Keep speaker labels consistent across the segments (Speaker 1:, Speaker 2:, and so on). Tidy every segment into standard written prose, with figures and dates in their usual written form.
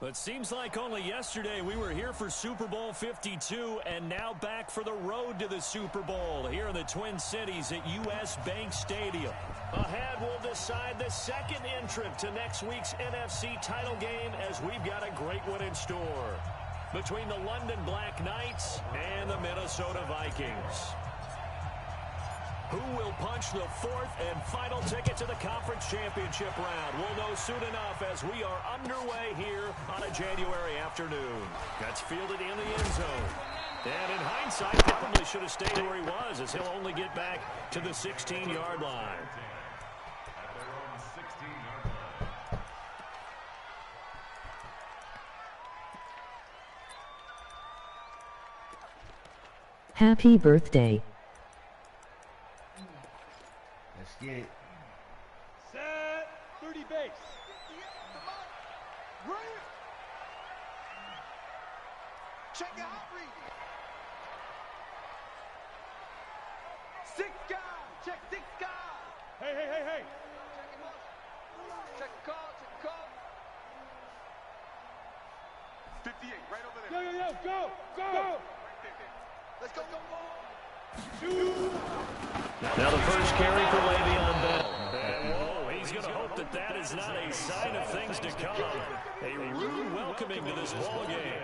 Speaker 1: It seems like only yesterday we were here for Super Bowl 52 and now back for the road to the Super Bowl here in the Twin Cities at US Bank Stadium. Ahead, we'll decide the second entrant to next week's NFC title game as we've got a great one in store between the London Black Knights and the Minnesota Vikings. Who will punch the fourth and final ticket to the conference championship round? We'll know soon enough as we are underway here on a January afternoon. That's fielded in the end zone. And in hindsight, probably should have stayed where he was as he'll only get back to the 16-yard line.
Speaker 2: Happy birthday.
Speaker 3: Let's get it.
Speaker 4: Set. 30 base. Right. Check out read. 6 guys. Check 6 guys. Hey. Check call. 58, right over there. Yo. Go. Let's go.
Speaker 1: Now the first carry for Le'Veon Bell. And whoa, he's going to hope that is not a sign of things to come. A rude welcoming to this ball game.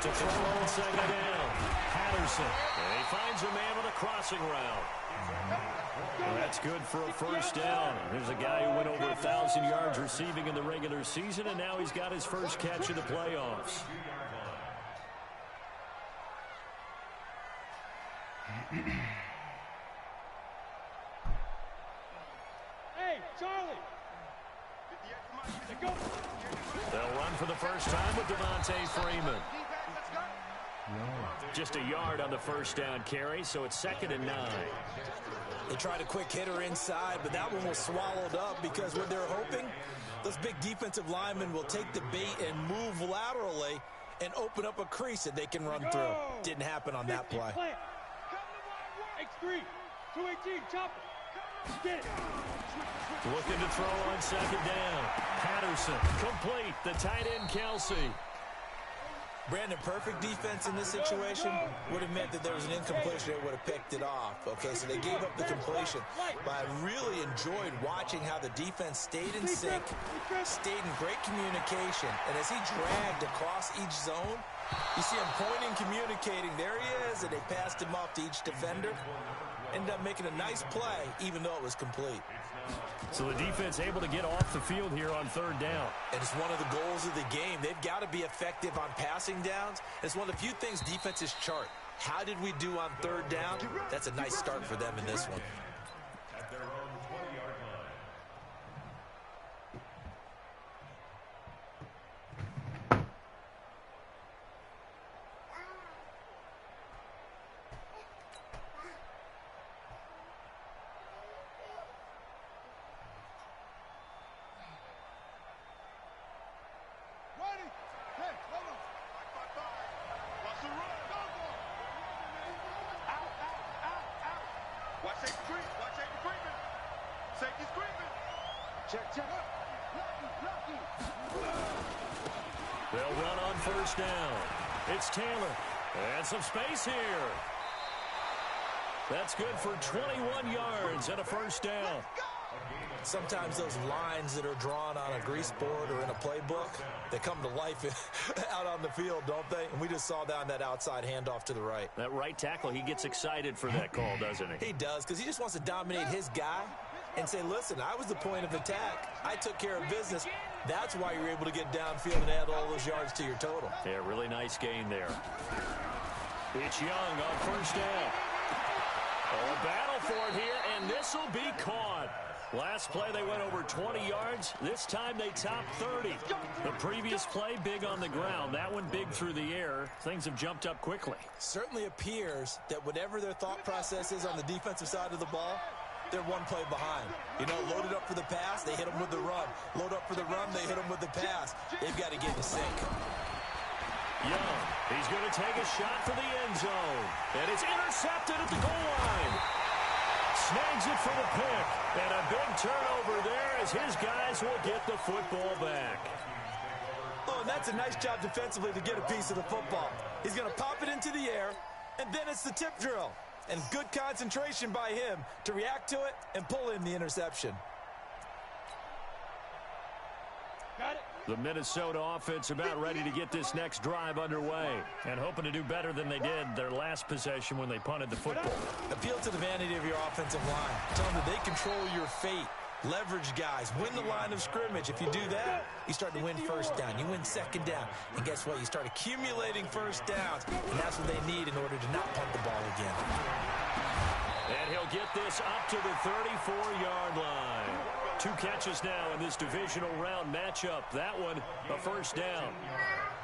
Speaker 1: To throw on second down, Patterson. And he finds a man with a crossing route. Well, that's good for a first down. There's a guy who went over 1,000 yards receiving in the regular season, and now he's got his first catch in the playoffs.
Speaker 4: Hey, Charlie.
Speaker 1: They'll run for the first time with Devontae Freeman. Just a yard on the first down carry, so it's 2nd and 9.
Speaker 5: They tried a quick hitter inside, but that one was swallowed up because what they're hoping, those big defensive linemen will take the bait and move laterally and open up a crease that they can run through. Didn't happen on that play.
Speaker 4: X3, 218, chopper. Get it.
Speaker 1: Looking to throw on second down. Patterson, complete. The tight end, Kelsey.
Speaker 5: Brandon, perfect defense in this situation would have meant that there was an incompletion that would have picked it off. Okay, so they gave up the completion. But I really enjoyed watching how the defense stayed in sync, stayed in great communication. And as he dragged across each zone, you see him pointing, communicating. There he is, and they passed him off to each defender. Ended up making a nice play, even though it was complete.
Speaker 1: So the defense able to get off the field here on 3rd down.
Speaker 5: And it's one of the goals of the game. They've got to be effective on passing downs. It's one of the few things defenses chart. How did we do on 3rd down? That's a nice start for them in this one.
Speaker 1: They'll run on 1st down. It's Taylor. And some space here. That's good for 21 yards and a 1st down.
Speaker 5: Sometimes those lines that are drawn on a grease board or in a playbook, they come to life out on the field, don't they? And we just saw down that outside handoff to the right.
Speaker 1: That right tackle, he gets excited for that call, doesn't he?
Speaker 5: He does, because he just wants to dominate his guy and say, listen, I was the point of attack. I took care of business. That's why you're able to get downfield and add all those yards to your total.
Speaker 1: Yeah, really nice gain there. It's Young on 1st down. Oh, a battle for it here, and this will be caught. Last play, they went over 20 yards. This time, they topped 30. The previous play, big on the ground. That one, big through the air. Things have jumped up quickly.
Speaker 5: Certainly appears that whatever their thought process is on the defensive side of the ball, they're one play behind. You know, loaded up for the pass, they hit them with the run. Load up for the run, they hit them with the pass. They've got to get in sync.
Speaker 1: Young, he's going to take a shot for the end zone. And it's intercepted at the goal line. snags it for the pick. And a big turnover there as his guys will get the football back.
Speaker 5: Oh, and that's a nice job defensively to get a piece of the football. He's going to pop it into the air, and then it's the tip drill. And good concentration by him to react to it and pull in the interception.
Speaker 4: Got it.
Speaker 1: The Minnesota offense about ready to get this next drive underway and hoping to do better than they did their last possession when they punted the football.
Speaker 5: Appeal to the vanity of your offensive line. Tell them that they control your fate. Leverage guys. Win the line of scrimmage. If you do that, you start to win first down. You win second down. And guess what? You start accumulating first downs. And that's what they need in order to not punt the ball again.
Speaker 1: And he'll get this up to the 34-yard line. 2 catches now in this divisional round matchup. That one, a first down.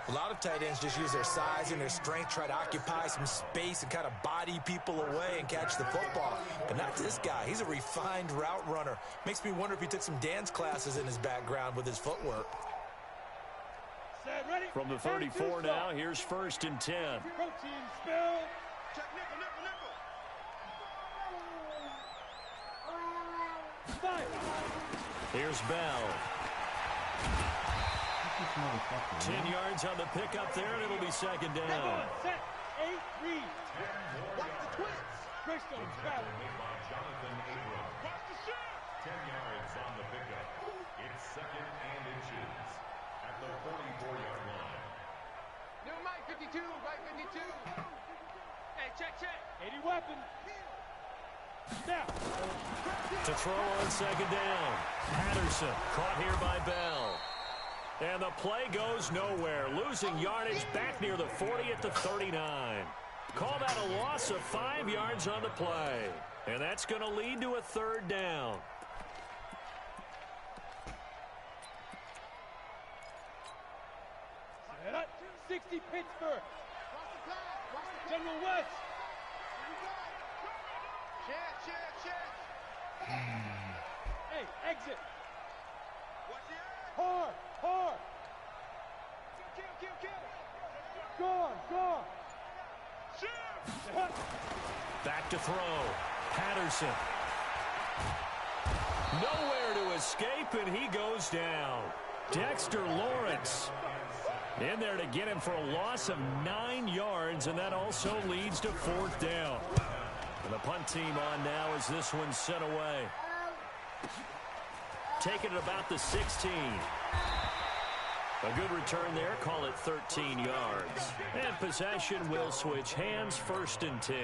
Speaker 5: A lot of tight ends just use their size and their strength, try to occupy some space and kind of body people away and catch the football. But not this guy. He's a refined route runner. Makes me wonder if he took some dance classes in his background with his footwork.
Speaker 4: Set, ready.
Speaker 1: From the 34 now, here's 1st and 10.
Speaker 4: Protein spill. Check nickel, nickel, nickel. 5.
Speaker 1: Here's Bell. 10 yards on the pickup there, and it'll be second down.
Speaker 4: Set. 8 read. Watch the twins. Greystone travel. Watch the shot.
Speaker 6: 10 yards on the pickup. It's 2nd and inches at the 44-yard line.
Speaker 4: New Mike 52. Mike 52. Hey, check. 80 weapon. Now.
Speaker 1: To throw on second down. Patterson caught here by Bell. And the play goes nowhere. Losing yardage back near the 40 at the 39. Call that a loss of 5 yards on the play. And that's going to lead to a 3rd down.
Speaker 4: Set up. 60 Pittsburgh. General West. Hey, exit. Hard. Gone.
Speaker 1: Back to throw. Patterson. Nowhere to escape, and he goes down. Dexter Lawrence in there to get him for a loss of 9 yards, and that also leads to 4th down. And the punt team on now as this one's sent away. Taking it about the 16. A good return there. Call it 13 yards. And possession will switch hands. 1st and 10.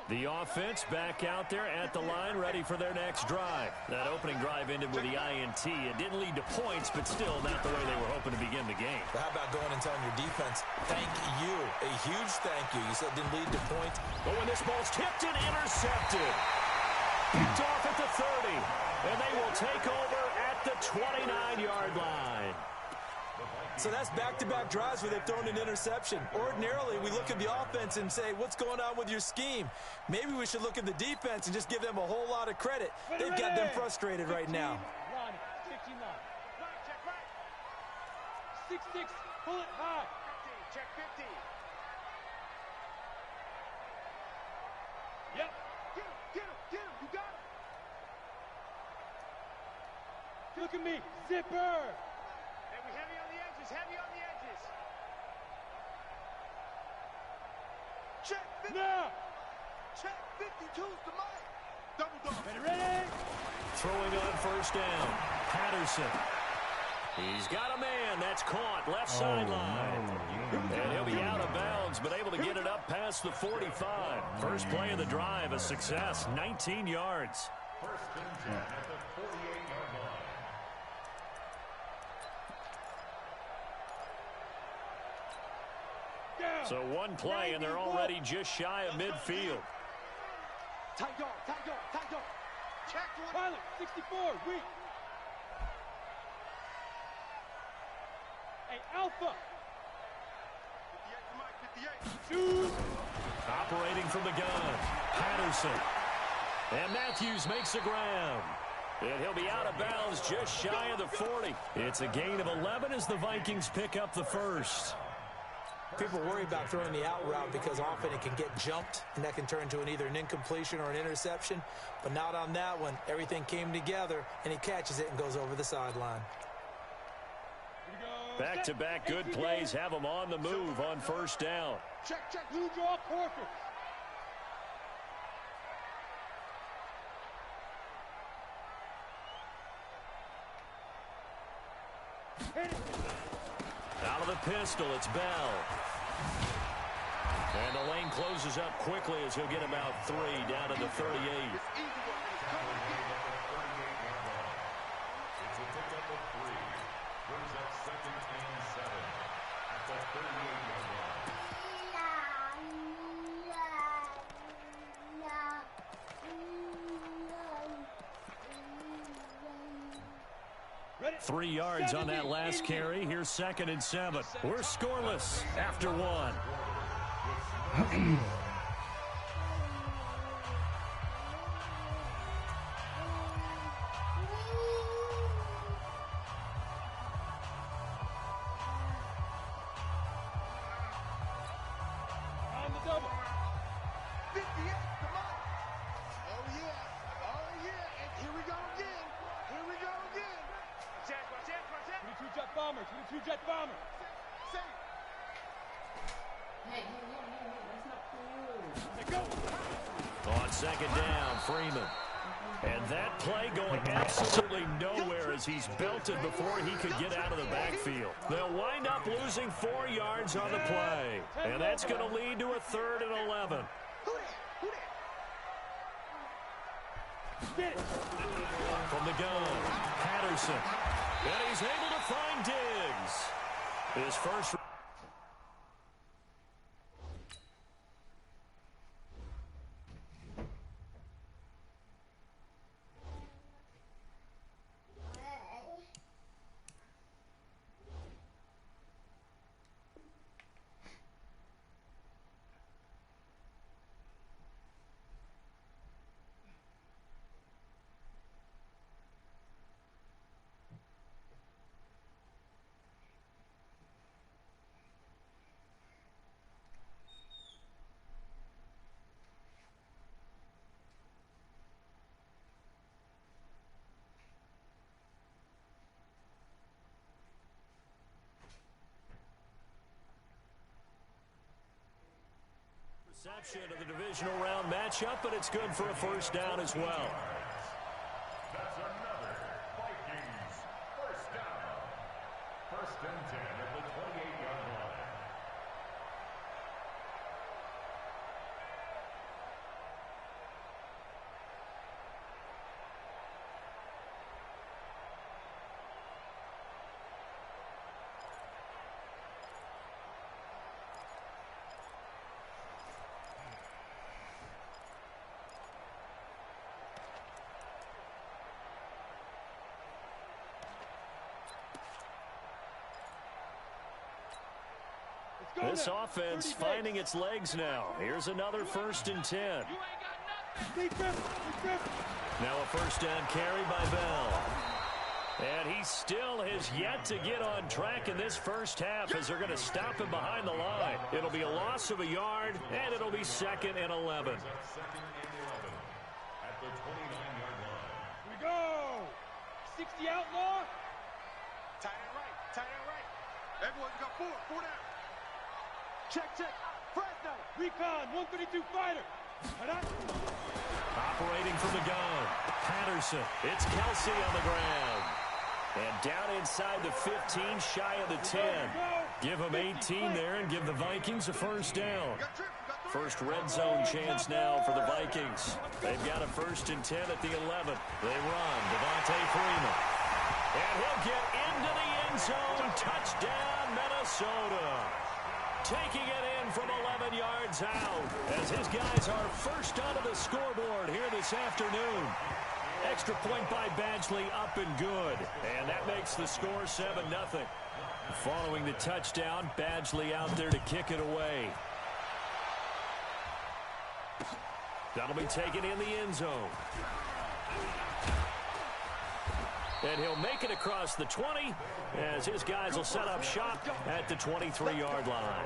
Speaker 1: The offense back out there at the line, ready for their next drive. That opening drive ended with the INT. It didn't lead to points, but still not the way they were hoping to begin the game.
Speaker 5: Well, how about going and telling your defense, thank you, a huge thank you. You said it didn't lead to points.
Speaker 1: But when this ball's tipped and intercepted, picked off at the 30, and they will take over at the 29-yard line.
Speaker 5: So that's back-to-back drives where they've thrown an interception. Ordinarily, we look at the offense and say, what's going on with your scheme? Maybe we should look at the defense and just give them a whole lot of credit. They've got them frustrated right now.
Speaker 4: 69. Check right. 6-6. Pull it high. 50. Check 50. Yep. Get him. You got him. Look at me. Zipper. Heavy on the edges. Check 50. Now. Check 52's the mic. Double. Ready.
Speaker 1: Throwing on 1st down. Patterson. He's got a man. That's caught. Left sideline. And he'll be out of bounds, but able to get it up past the 45. First play of the drive, a success. 19 yards.
Speaker 6: 1st and 10 at the 48-yard line.
Speaker 1: So one play, and they're already just shy of midfield.
Speaker 4: Tight dog. Check one. Pilot, 64, weak. Hey, Alpha. 58 to Mike, 58. Shoot.
Speaker 1: Operating from the gun, Patterson. And Matthews makes the ground. And he'll be out of bounds just shy of the 40. It's a gain of 11 as the Vikings pick up the first.
Speaker 5: People worry about throwing the out route because often it can get jumped, and that can turn into either an incompletion or an interception. But not on that one. Everything came together, and he catches it and goes over the sideline.
Speaker 1: Back-to-back good plays have him on the move on first down.
Speaker 4: Check, blue draw, quarter.
Speaker 1: Out of the pistol, it's Bell. And the lane closes up quickly as he'll get about 3 down to the 38.
Speaker 4: Ready?
Speaker 1: 3 yards on that last carry. Here's 2nd and 7. We're scoreless after 1.
Speaker 4: On the double. 58, come on. Oh, yeah. And here we go again. 22 jet bombers. 22 jet bombers.
Speaker 7: Hey, that's not cool.
Speaker 4: Let go.
Speaker 1: On 2nd down, Freeman. And that play going absolutely nowhere as he's belted before he could get out of the backfield. They'll wind up losing 4 yards on the play. And that's going to lead to a 3rd and 11. From the gun, Patterson. And he's able to find Diggs. His first... Reception of the divisional round matchup, but it's good for a first down as well.
Speaker 6: That's another Vikings first down. 1st and 10 at the 28-yard line.
Speaker 1: This offense finding its legs now. Here's another 1st and 10. Now a first down carry by Bell. And he still has yet to get on track in this first half as they're going to stop him behind the line. It'll be a loss of a yard, and it'll be 2nd and 11.
Speaker 6: At the 29-yard line.
Speaker 4: Here we go. 60 outlaw.
Speaker 8: Tight end right. Everyone got 4 down.
Speaker 4: Check. Fresno. Recon, 132 fighter.
Speaker 1: Operating from the gun. Patterson. It's Kelsey on the ground. And down inside the 15, shy of the 10. Give them 18 there and give the Vikings a first down. First red zone chance now for the Vikings. They've got a 1st and 10 at the 11. They run. Devontae Freeman. And he'll get into the end zone. Touchdown, Minnesota. Taking it in from 11 yards out as his guys are first onto the scoreboard here this afternoon. Extra point by Badgley up and good. And that makes the score 7-0. Following the touchdown, Badgley out there to kick it away. That'll be taken in the end zone. And he'll make it across the 20 as his guys will set up shop at the 23-yard line.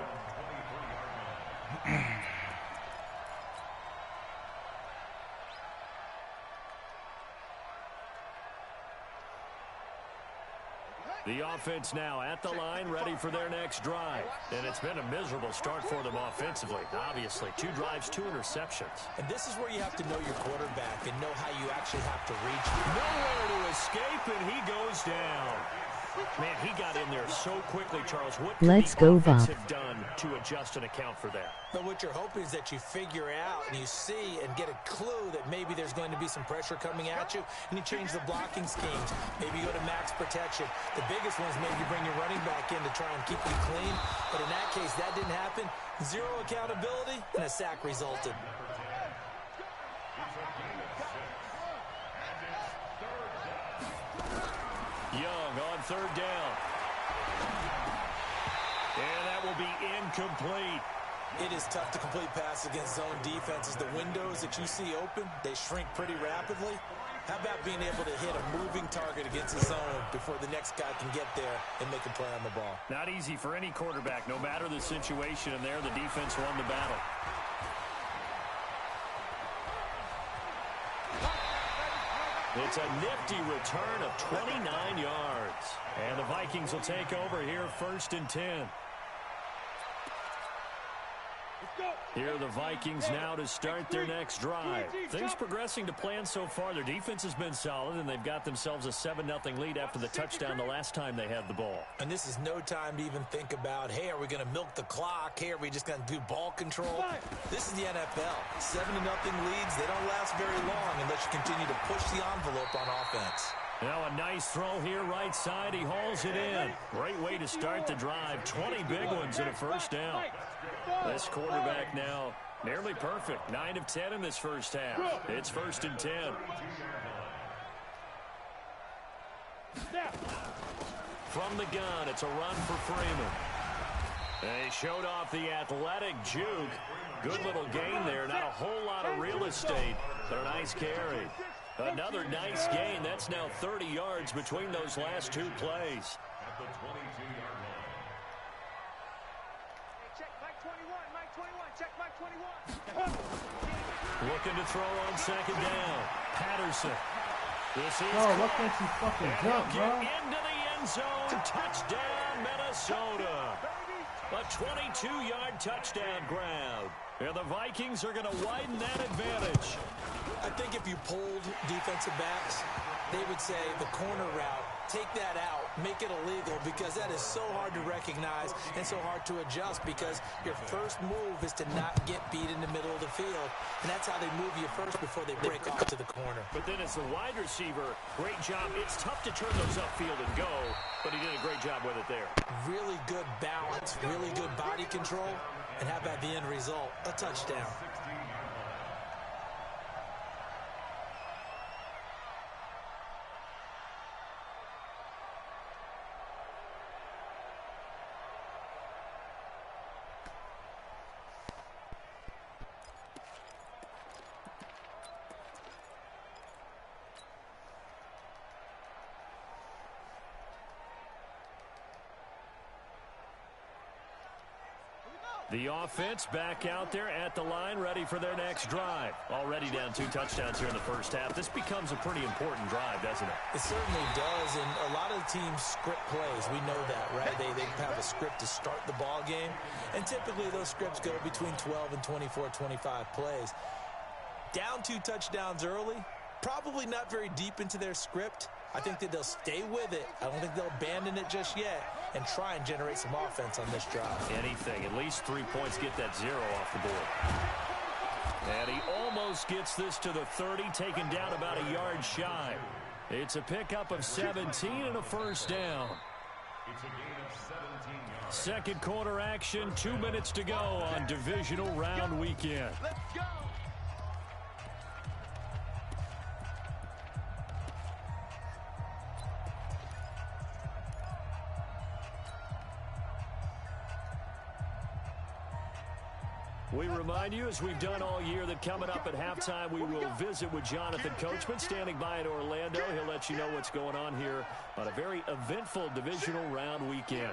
Speaker 1: The offense now at the line, ready for their next drive. And it's been a miserable start for them offensively. Obviously, 2 drives, 2 interceptions.
Speaker 5: And this is where you have to know your quarterback and know how you actually have to reach him.
Speaker 1: Nowhere to escape, and he goes down. Man, he got in there so quickly, Charles. What
Speaker 2: Let's
Speaker 1: could the
Speaker 2: go,
Speaker 1: offense
Speaker 2: Bob.
Speaker 1: have done to adjust and account for that?
Speaker 5: But what you're hoping is that you figure out and you see and get a clue that maybe there's going to be some pressure coming at you, and you change the blocking schemes. Maybe you go to max protection. The biggest one is maybe you bring your running back in to try and keep you clean. But in that case, that didn't happen. 0 accountability, and a sack resulted.
Speaker 1: Young on 3rd down. And that will be incomplete.
Speaker 5: It is tough to complete pass against zone defenses. The windows that you see open, they shrink pretty rapidly. How about being able to hit a moving target against the zone before the next guy can get there and make a play on the ball?
Speaker 1: Not easy for any quarterback, no matter the situation, and there the defense won the battle. It's a nifty return of 29 yards. And the Vikings will take over here 1st and 10. Here are the Vikings now to start their next drive. Things progressing to plan so far. Their defense has been solid, and they've got themselves a 7-0 lead after the touchdown the last time they had the ball.
Speaker 5: And this is no time to even think about, hey, are we going to milk the clock? Hey, are we just going to do ball control? This is the NFL. 7-0 leads, they don't last very long unless you continue to push the envelope on offense.
Speaker 1: Now a nice throw here right side. He hauls it in. Great way to start the drive. 20 big ones and a 1st down. This quarterback now nearly perfect. 9 of 10 in this first half. It's 1st and 10. From the gun, it's a run for Freeman. They showed off the athletic juke. Good little gain there. Not a whole lot of real estate, but a nice carry. Another nice gain. That's now 30 yards between those last 2 plays.
Speaker 6: At the 22-yard line.
Speaker 8: Check Mike 21, Mike 21, check Mike 21.
Speaker 1: Looking to throw on 2nd down. Patterson. This is
Speaker 3: Bro, what can't you fucking jump, bro?
Speaker 1: get into the end zone. Touchdown, Minnesota. A 22-yard touchdown grab. And the Vikings are going to widen that advantage.
Speaker 5: I think if you polled defensive backs, they would say the corner route, take that out, make it illegal, because that is so hard to recognize and so hard to adjust, because your first move is to not get beat in the middle of the field, and that's how they move you first before they break off to the corner.
Speaker 1: But then as the wide receiver, great job. It's tough to turn those upfield and go, but he did a great job with it there.
Speaker 5: Really good balance, really good body control, and how about the end result? A touchdown.
Speaker 1: The offense back out there at the line, ready for their next drive. Already down 2 touchdowns here in the first half. This becomes a pretty important drive, doesn't it?
Speaker 5: It certainly does, and a lot of the teams script plays. We know that, right? They have a script to start the ball game, and typically those scripts go between 12 and 24, 25 plays. Down 2 touchdowns early, probably not very deep into their script. I think that they'll stay with it. I don't think they'll abandon it just yet and try and generate some offense on this drive.
Speaker 1: Anything. At least 3 points, get that 0 off the board. And he almost gets this to the 30, taken down about a yard shy. It's a pickup of 17 and a 1st down.
Speaker 6: It's a gain of 17 yards.
Speaker 1: Second quarter action, 2 minutes to go on divisional round weekend.
Speaker 8: Let's go.
Speaker 1: We remind you, as we've done all year, that coming up at halftime, we will visit with Jonathan Coachman, standing by in Orlando. He'll let you know what's going on here on a very eventful divisional round weekend.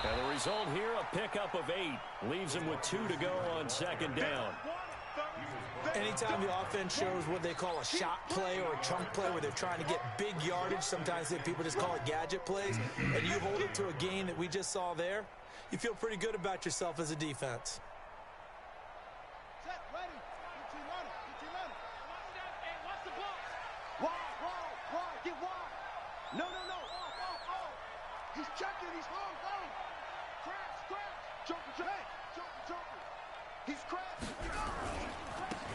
Speaker 1: And the result here, a pickup of 8. Leaves him with 2 to go on second down.
Speaker 5: Anytime the offense shows what they call a shot play or a chunk play where they're trying to get big yardage, sometimes people just call it gadget plays, and you hold it to a gain that we just saw there, you feel pretty good about yourself as a defense.
Speaker 4: Set, ready. Get your runner. Get your runner. Hey, watch the blocks. Wide. Get wide. No. Off. He's checking. He's home. Crash. Jumping. He's crashing.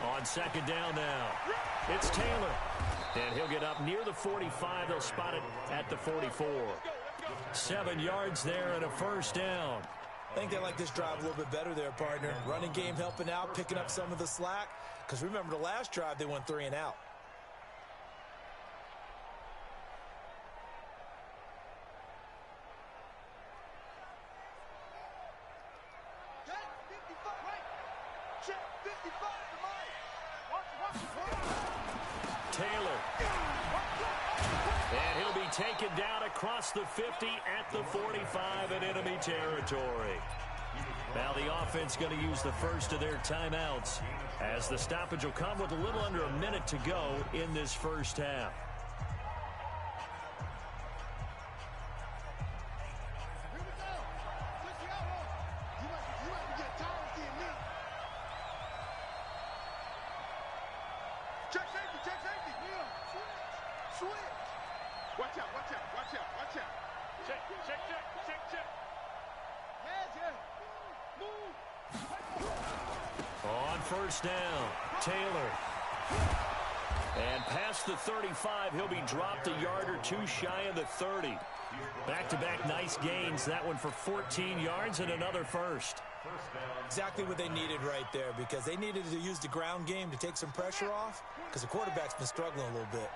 Speaker 1: On second down now, it's Taylor. And he'll get up near the 45. They'll spot it at the 44. 7 yards there and a first down.
Speaker 5: I think they like this drive a little bit better there, partner. Running game helping out, picking up some of the slack. Because remember, the last drive, they went 3 and out.
Speaker 1: Taylor. And he'll be taken down across the 50 at the 45 in enemy territory. Now the offense going to use the first of their timeouts as the stoppage will come with a little under a minute to go in this first half. On first down, Taylor. And past the 35, he'll be dropped a yard or 2 shy of the 30. Back-to-back nice gains. That one for 14 yards and another first.
Speaker 5: Exactly what they needed right there, because they needed to use the ground game to take some pressure off, because the quarterback's been struggling a little bit.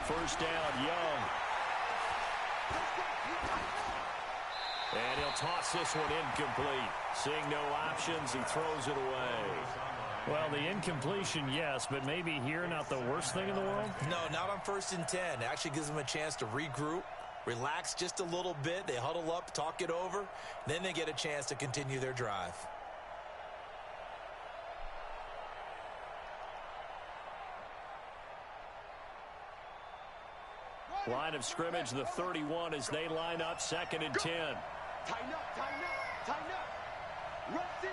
Speaker 1: First down, Young. And he'll toss this one incomplete. Seeing no options, he throws it away. Well, the incompletion, yes, but maybe here not the worst thing in the world?
Speaker 5: No, not on 1st and 10. It actually gives them a chance to regroup, relax just a little bit. They huddle up, talk it over. Then they get a chance to continue their drive.
Speaker 1: Line of scrimmage, the 31 as they line up 2nd and 10.
Speaker 4: Tighten up. Rush in.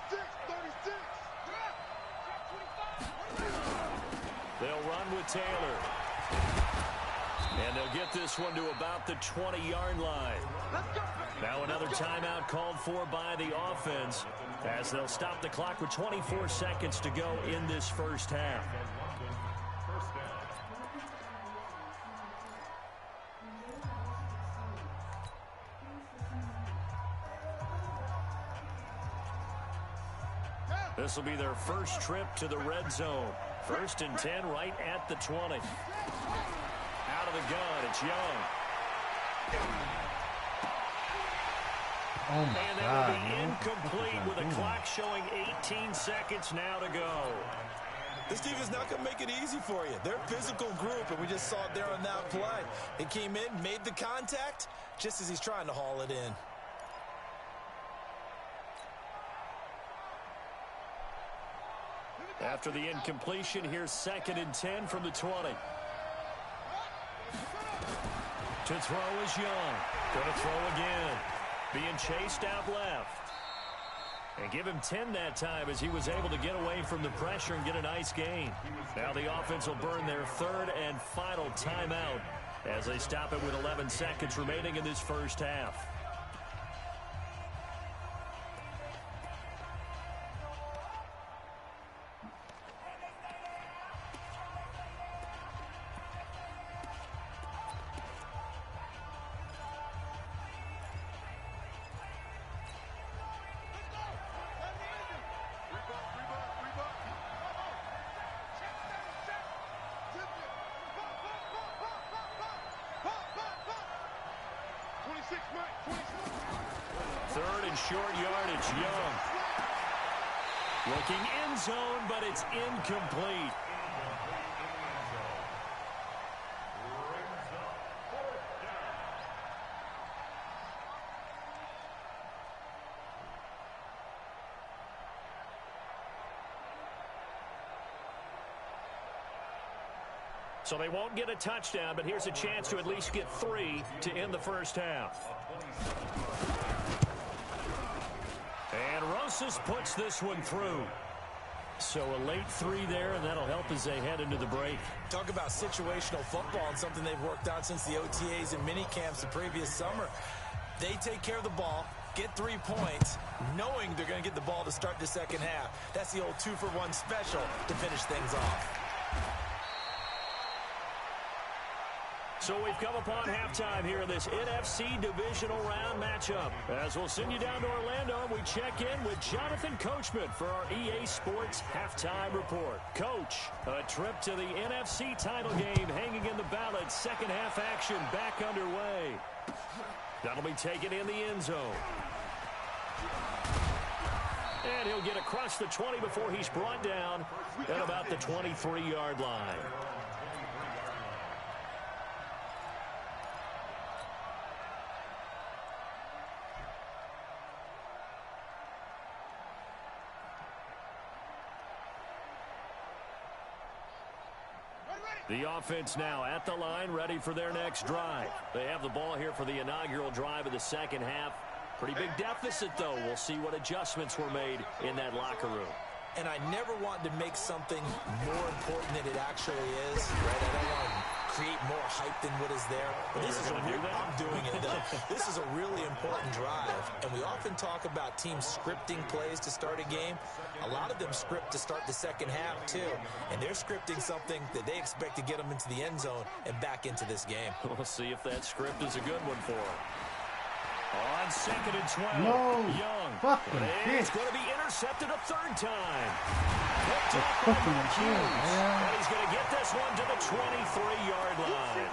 Speaker 4: 36.
Speaker 1: They'll run with Taylor. And they'll get this one to about the 20-yard line. Now another timeout called for by the offense as they'll stop the clock with 24 seconds to go in this first half. This will be their first trip to the red zone. 1st and 10 right at the 20. Out of the gun, it's Young.
Speaker 3: Oh my
Speaker 1: And that
Speaker 3: God,
Speaker 1: will be
Speaker 3: man.
Speaker 1: incomplete with a clock showing 18 seconds now to go.
Speaker 5: This team is not going to make it easy for you. They're a physical group, and we just saw it there on that play. He came in, made the contact, just as he's trying to haul it in.
Speaker 1: After the incompletion, here's 2nd and 10 from the 20. To throw is Young. Going to throw again. Being chased out left. And give him 10 that time as he was able to get away from the pressure and get a nice gain. Now the offense will burn their 3rd and final timeout as they stop it with 11 seconds remaining in this first half. short yardage. Young. Looking end zone, but it's incomplete. So they won't get a touchdown, but here's a chance to at least get 3 to end the first half. And Rosas puts this one through. So a late 3 there, and that'll help as they head into the break.
Speaker 5: Talk about situational football and something they've worked on since the OTAs and mini camps the previous summer. They take care of the ball, get 3 points, knowing they're going to get the ball to start the second half. That's the old 2-for-1 special to finish things off.
Speaker 1: So we've come upon halftime here in this NFC divisional round matchup. As we'll send you down to Orlando, we check in with Jonathan Coachman for our EA Sports Halftime Report. Coach, a trip to the NFC title game hanging in the balance. Second half action back underway. That'll be taken in the end zone. And he'll get across the 20 before he's brought down at about the 23-yard line. The offense now at the line, ready for their next drive. They have the ball here for the inaugural drive of the second half. Pretty big deficit, though. We'll see what adjustments were made in that locker room.
Speaker 5: And I never want to make something more important than it actually is, right? I don't want to create more hype than what is there. But this is I'm doing it, though. This is a really important drive. And we often talk about teams scripting plays to start a game. A lot of them script to start the second half, too. And they're scripting something that they expect to get them into the end zone and back into this game.
Speaker 1: We'll see if that script is a good one for them. On 2nd and 12,
Speaker 3: No.
Speaker 1: Young.
Speaker 3: Fucking
Speaker 1: It's going to be intercepted a third time.
Speaker 3: It's
Speaker 1: Picked up
Speaker 3: fucking
Speaker 1: by
Speaker 3: insane, man.
Speaker 1: And he's going to get this one to the 23-yard line.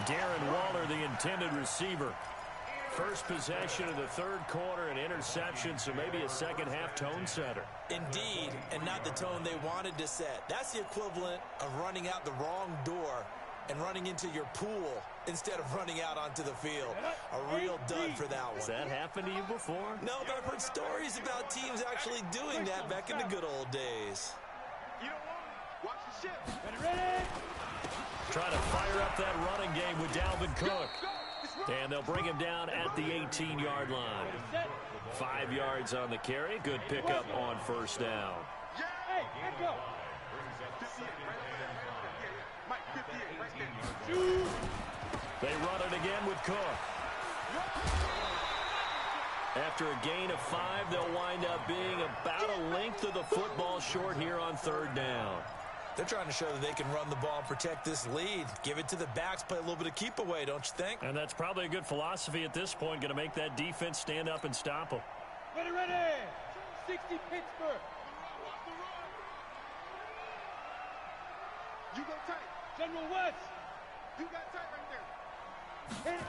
Speaker 1: Darren Waller, the intended receiver. First possession of the third quarter, an interception, so maybe a second half tone setter.
Speaker 5: Indeed, and not the tone they wanted to set. That's the equivalent of running out the wrong door and running into your pool instead of running out onto the field. A real dud for that one.
Speaker 1: Has that happened to you before?
Speaker 5: No, but I've heard stories about teams actually doing that back in the good old days.
Speaker 8: You don't want it. Watch the ship.
Speaker 4: Ready?
Speaker 1: Trying to fire up that running game with Dalvin Cook. And they'll bring him down at the 18-yard line. 5 yards on the carry. Good pickup on first down.
Speaker 4: Hey, let go.
Speaker 8: 58, right there. Mike, 58, right there.
Speaker 1: They run it again with Cook. After a gain of 5, they'll wind up being about a length of the football short here on third down.
Speaker 5: They're trying to show that they can run the ball and protect this lead. Give it to the backs, play a little bit of keep away, don't you think?
Speaker 1: And that's probably a good philosophy at this point, going to make that defense stand up and stop them.
Speaker 4: Ready. 60 Pittsburgh.
Speaker 8: You go tight.
Speaker 4: General West.
Speaker 8: You got tight right there.
Speaker 4: Hit it.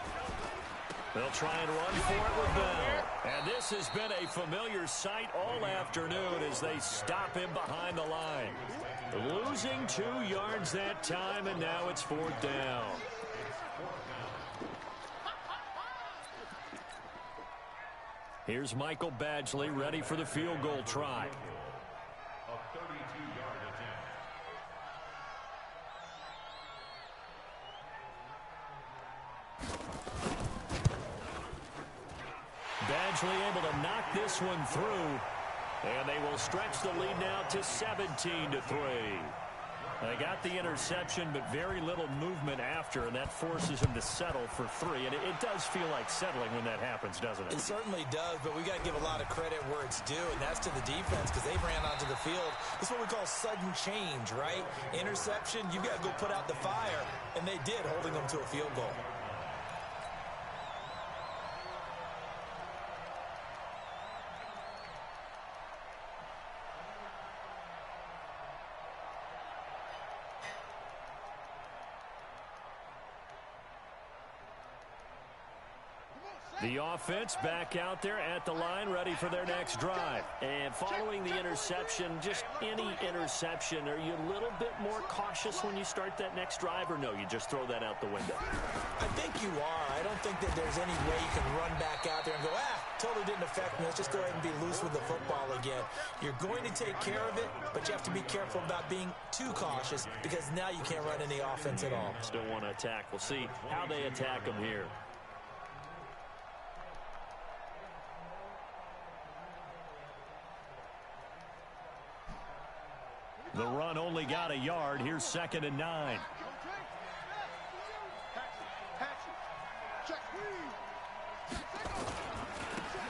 Speaker 1: They'll try and run for it with Bell. And this has been a familiar sight all afternoon as they stop him behind the line. Losing 2 yards that time, and now it's 4th down. Here's Michael Badgley ready for the field goal try.
Speaker 6: A 32-yard attempt.
Speaker 1: Badgley able to knock this one through. And they will stretch the lead now to 17-3. They got the interception, but very little movement after, and that forces him to settle for 3. And it does feel like settling when that happens, doesn't it?
Speaker 5: It certainly does, but we got to give a lot of credit where it's due, and that's to the defense because they ran onto the field. This is what we call sudden change, right? Interception, you got to go put out the fire, and they did, holding them to a field goal.
Speaker 4: Come on,
Speaker 1: The offense back out there at the line, ready for their next drive. And following the interception, just any interception, are you a little bit more cautious when you start that next drive, or no, you just throw that out the window?
Speaker 5: I think you are. I don't think that there's any way you can run back out there and go, totally didn't affect me. Let's just go ahead and be loose with the football again. You're going to take care of it, but you have to be careful about being too cautious because now you can't run any offense at all.
Speaker 1: Still want to attack. We'll see how they attack them here. The run only got a yard. Here's 2nd and 9.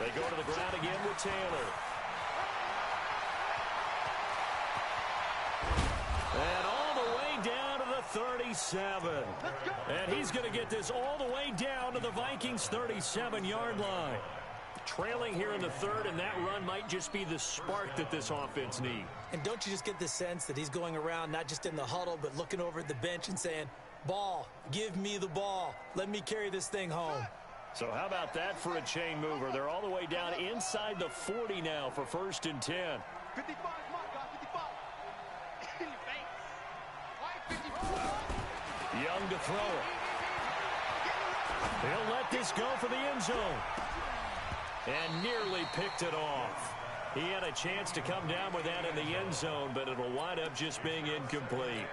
Speaker 1: They go to the ground again with Taylor. And all the way down to the 37. And he's going to get this all the way down to the Vikings' 37-yard line. Trailing here in the 3rd, and that run might just be the spark that this offense needs.
Speaker 5: And don't you just get the sense that he's going around not just in the huddle but looking over at the bench and saying, ball, give me the ball. Let me carry this thing home.
Speaker 1: So how about that for a chain mover? They're all the way down inside the 40 now for 1st and 10.
Speaker 4: 55, Mark, 55.
Speaker 1: Young to throw it. He'll let this go for the end zone. And nearly picked it off. He had a chance to come down with that in the end zone, but it'll wind up just being incomplete.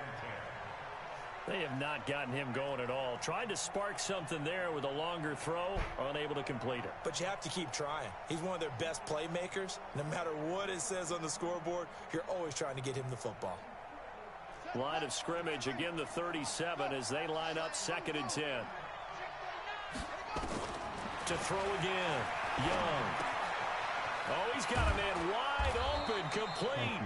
Speaker 1: They have not gotten him going at all. Tried to spark something there with a longer throw, unable to complete it.
Speaker 5: But you have to keep trying. He's one of their best playmakers. No matter what it says on the scoreboard, you're always trying to get him the football.
Speaker 1: Line of scrimmage, again the 37 as they line up 2nd and 10. To throw again. Young. Oh, he's got a man wide open, complete.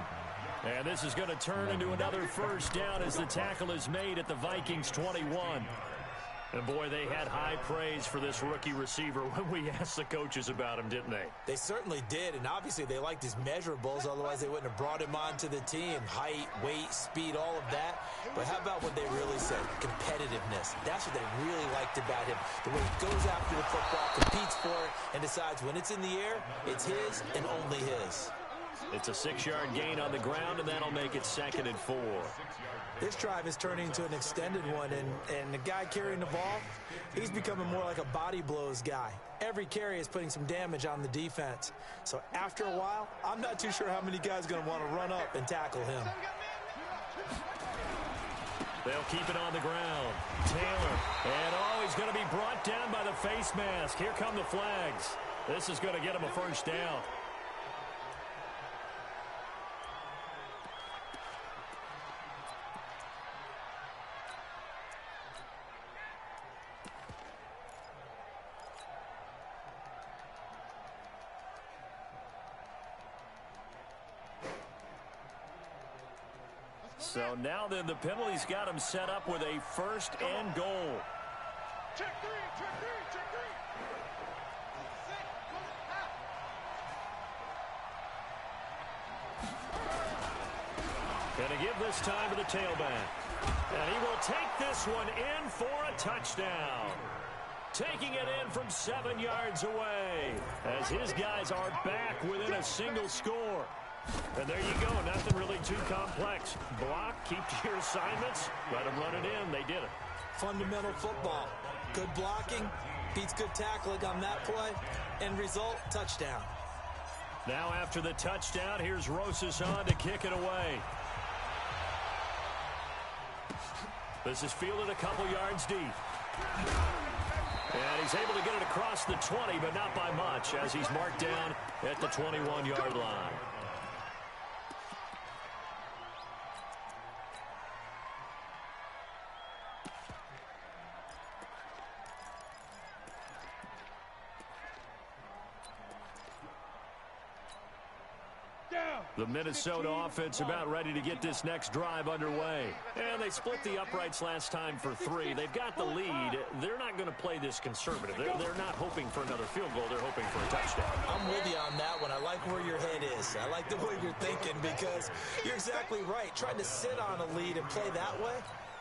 Speaker 1: And this is going to turn into another 1st down as the tackle is made at the Vikings 21. And boy, they had high praise for this rookie receiver when we asked the coaches about him, didn't they?
Speaker 5: They certainly did, and obviously they liked his measurables, otherwise they wouldn't have brought him onto the team. Height, weight, speed, all of that. But how about what they really said? Competitiveness. That's what they really liked about him. The way he goes after the football, competes for it, and decides when it's in the air, it's his and only his.
Speaker 1: It's a 6-yard gain on the ground, and that'll make it 2nd and 4.
Speaker 5: This drive is turning into an extended one, and the guy carrying the ball, he's becoming more like a body blows guy. Every carry is putting some damage on the defense. So after a while, I'm not too sure how many guys are going to want to run up and tackle him.
Speaker 1: They'll keep it on the ground. Taylor, and he's going to be brought down by the face mask. Here come the flags. This is going to get him a 1st down. So now then the penalty's got him set up with a 1st and goal.
Speaker 4: Check three.
Speaker 1: Gonna give this time to the tailback. And he will take this one in for a touchdown. Taking it in from 7 yards away as his guys are back within a single score. And there you go, nothing really too complex. Block, keep to your assignments, let them run it in. They did it.
Speaker 5: Fundamental football. Good blocking, beats good tackling on that play. End result, touchdown.
Speaker 1: Now after the touchdown, here's Rosas on to kick it away. This is fielded a couple yards deep. And he's able to get it across the 20, but not by much, as he's marked down at the 21-yard line. The Minnesota offense about ready to get this next drive underway. And they split the uprights last time for 3. They've got the lead. They're not going to play this conservative. They're not hoping for another field goal. They're hoping for a touchdown.
Speaker 5: I'm with you on that one. I like where your head is. I like the way you're thinking because you're exactly right. Trying to sit on a lead and play that way,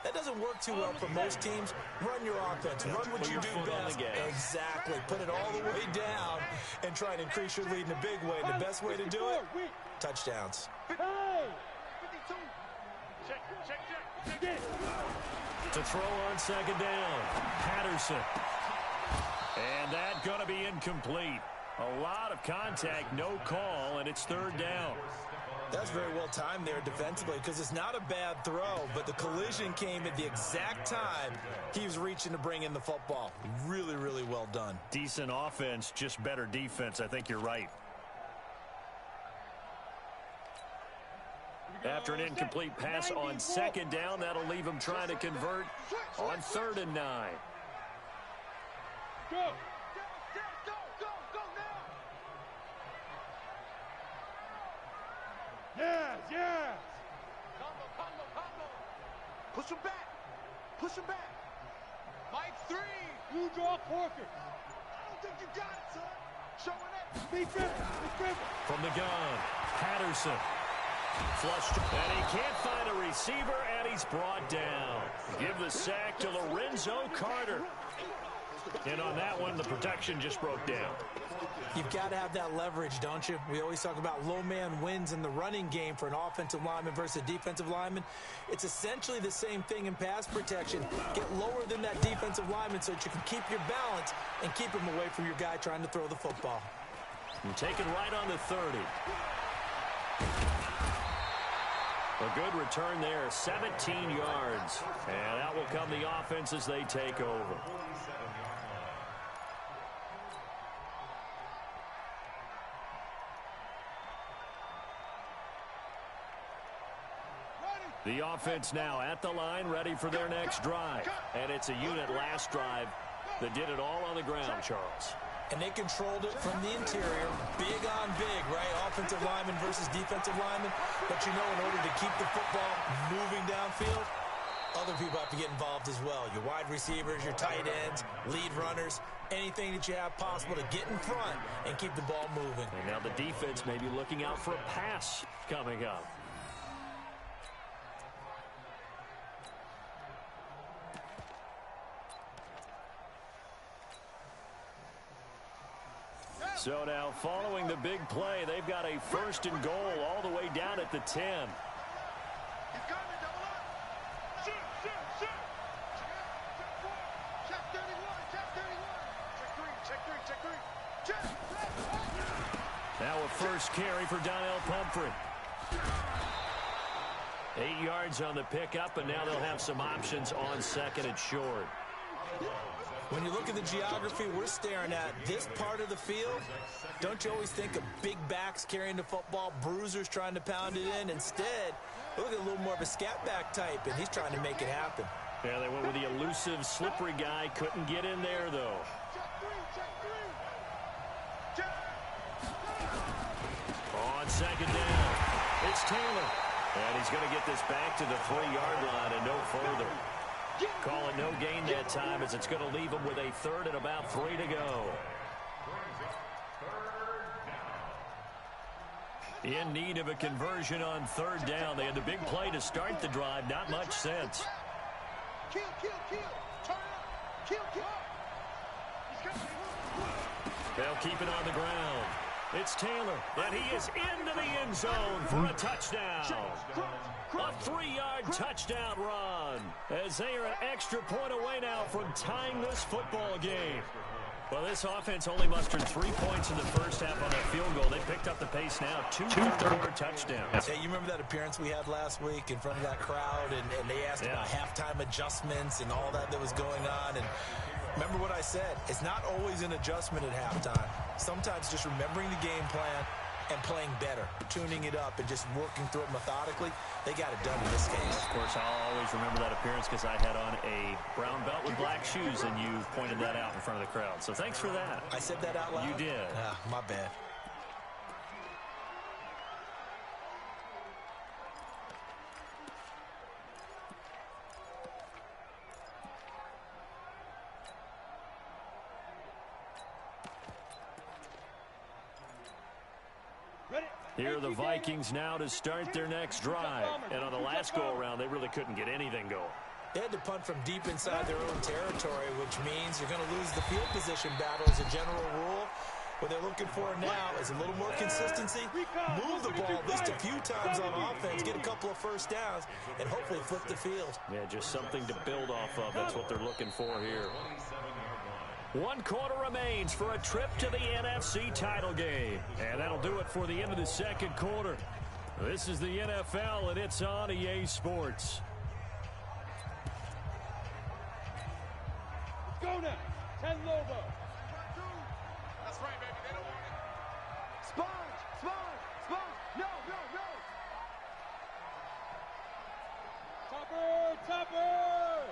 Speaker 5: That doesn't work too well for most teams. Run your offense. Run what you do best. Exactly. Put it all the way down and try and increase your lead in a big way. The best way to do it, touchdowns.
Speaker 1: To throw on second down, Patterson. And that going to be incomplete. A lot of contact, no call, and it's third down.
Speaker 5: That's very well timed there defensively because it's not a bad throw, but the collision came at the exact time he was reaching to bring in the football. Really, really well done.
Speaker 1: Decent offense, just better defense. I think you're right. After an incomplete pass on second down, that'll leave him trying to convert on 3rd and 9.
Speaker 4: Go! Go now! Yes! Combo! Push him back! Mike 3! You draw forfeit! I don't think you got it, son! Showing up! Be driven!
Speaker 1: From the gun, Patterson. Flushed, and he can't find a receiver, and he's brought down. Give the sack to Lorenzo Carter. And on that one, the protection just broke down.
Speaker 5: You've got to have that leverage, don't you? We always talk about low man wins in the running game for an offensive lineman versus a defensive lineman. It's essentially the same thing in pass protection. Get lower than that defensive lineman so that you can keep your balance and keep him away from your guy trying to throw the football.
Speaker 1: And taken right on the 30. A good return there, 17 yards. And out will come the offense as they take over. The offense now at the line, ready for their next drive. And it's a unit last drive that did it all on the ground, Charles.
Speaker 5: And they controlled it from the interior, big on big, right? Offensive lineman versus defensive lineman. But you know, in order to keep the football moving downfield, other people have to get involved as well. Your wide receivers, your tight ends, lead runners, anything that you have possible to get in front and keep the ball moving.
Speaker 1: And now the defense may be looking out for a pass coming up. So now, following the big play, they've got a 1st and goal all the way down at the 10.
Speaker 4: He's got to double up. Shoot. Check 31. Check 3.
Speaker 1: Now a first carry for Donnell Pumphrey. 8 yards on the pickup, and now they'll have some options on 2nd and short.
Speaker 5: When you look at the geography we're staring at, this part of the field, don't you always think of big backs carrying the football, bruisers trying to pound it in? Instead, look at a little more of a scat back type, and he's trying to make it happen.
Speaker 1: Yeah, they went with the elusive, slippery guy. Couldn't get in there, though. On 2nd down, it's Taylor. And he's going to get this back to the 3-yard line and no further. Call it no gain that time as it's going to leave them with a 3rd and about 3 to go. In need of a conversion on 3rd down. They had the big play to start the drive. Not much sense.
Speaker 4: Kill. Turn up. Kill.
Speaker 1: They'll keep it on the ground. It's Taylor, and he is into the end zone for a touchdown. A 3-yard touchdown run, as they are an extra point away now from tying this football game. Well, this offense only mustered 3 points in the first half on that field goal. They picked up the pace now, 2 third-quarter touchdowns.
Speaker 5: Hey, you remember that appearance we had last week in front of that crowd, and they asked about halftime adjustments and all that was going on, and remember what I said. It's not always an adjustment at halftime. Sometimes just remembering the game plan and playing better, tuning it up and just working through it methodically. They got it done in this case.
Speaker 1: Of course, I'll always remember that appearance because I had on a brown belt with black shoes, and you pointed that out in front of the crowd. So thanks for that.
Speaker 5: I said that out loud?
Speaker 1: You did.
Speaker 5: My bad.
Speaker 1: Here are the Vikings now to start their next drive. And on the last go-around, they really couldn't get anything going.
Speaker 5: They had to punt from deep inside their own territory, which means you're going to lose the field position battle as a general rule. What they're looking for now is a little more consistency, move the ball at least a few times on offense, get a couple of first downs, and hopefully flip the field.
Speaker 1: Yeah, just something to build off of. That's what they're looking for here. 1 quarter remains for a trip to the NFC title game. And that'll do it for the end of the second quarter. This is the NFL, and it's on EA Sports.
Speaker 4: Let's go now. 10 Lobo.
Speaker 8: That's right, baby. They don't want it.
Speaker 4: Sponge, sponge, sponge. No, no, no. Topper, topper.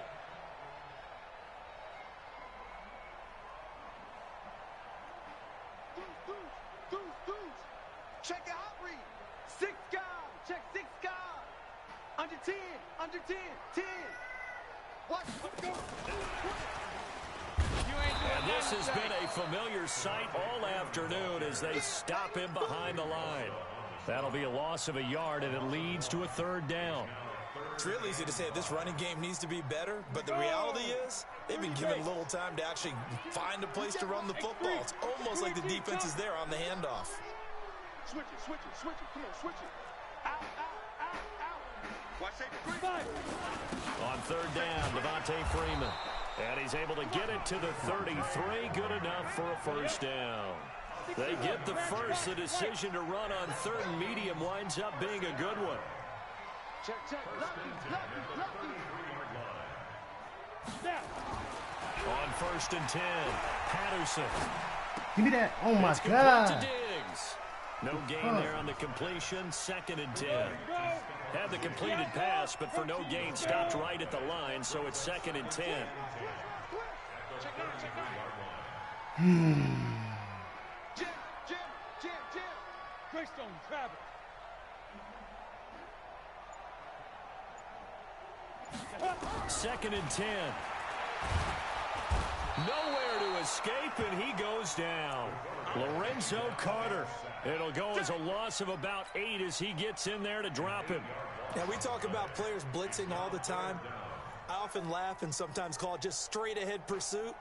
Speaker 4: Deuce. Check your hot read. 6 guard. Check 6 guard. Under 10, 10. What? Let's go.
Speaker 1: And this has been a familiar sight all afternoon as they stop him behind the line. That'll be a loss of a yard, and it leads to a 3rd down.
Speaker 5: It's real easy to say this running game needs to be better, but the reality is they've been given little time to actually find a place to run the football. It's almost like the defense is there on the handoff.
Speaker 8: Switch it. Come on, switch it. Out. Watch safety.
Speaker 1: On 3rd down, Devontae Freeman. And he's able to get it to the 33. Good enough for a first down. They get the first. The decision to run on 3rd and medium winds up being a good one.
Speaker 4: Check. Lucky. Snap.
Speaker 1: On 1st and 10, Patterson.
Speaker 3: Give me that. Oh, my
Speaker 1: It's complete to
Speaker 3: God.
Speaker 1: Diggs. No gain there on the completion. 2nd and 10. Had the completed pass, but for no gain, stopped right at the line, so it's 2nd and 10.
Speaker 4: Jim. Greystone, Travis.
Speaker 1: Second and 10. Nowhere to escape, and he goes down. Lorenzo Carter. It'll go as a loss of about 8 as he gets in there to drop him.
Speaker 5: Now, we talk about players blitzing all the time. I often laugh and sometimes call it just straight-ahead pursuit.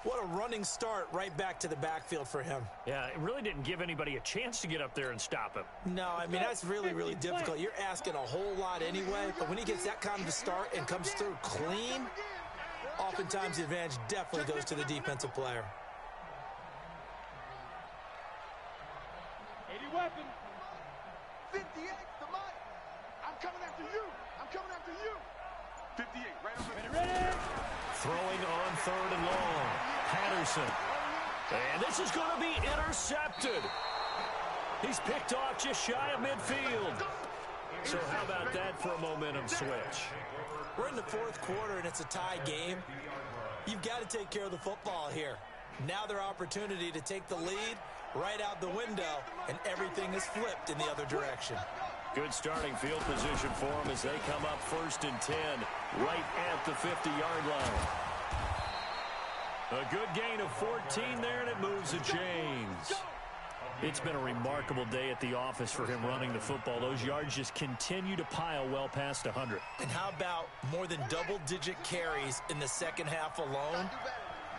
Speaker 5: What a running start right back to the backfield for him.
Speaker 1: Yeah, it really didn't give anybody a chance to get up there and stop him.
Speaker 5: No, I mean, that's really, really difficult. You're asking a whole lot anyway, but when he gets that kind of a start and comes through clean, oftentimes the advantage definitely goes to the defensive player.
Speaker 4: 80 weapon.
Speaker 8: 58, the mic. I'm coming after you. 58, right on the
Speaker 4: Ready.
Speaker 1: Throwing on 3rd and long. Patterson. And this is going to be intercepted. He's picked off just shy of midfield. So how about that for a momentum switch?
Speaker 5: We're in the 4th quarter, and it's a tie game. You've got to take care of the football here. Now their opportunity to take the lead right out the window, and everything is flipped in the other direction.
Speaker 1: Good starting field position for them as they come up 1st and 10, right at the 50-yard line. A good gain of 14 there, and it moves the chains. It's been a remarkable day at the office for him running the football. Those yards just continue to pile well past 100.
Speaker 5: And how about more than double-digit carries in the second half alone?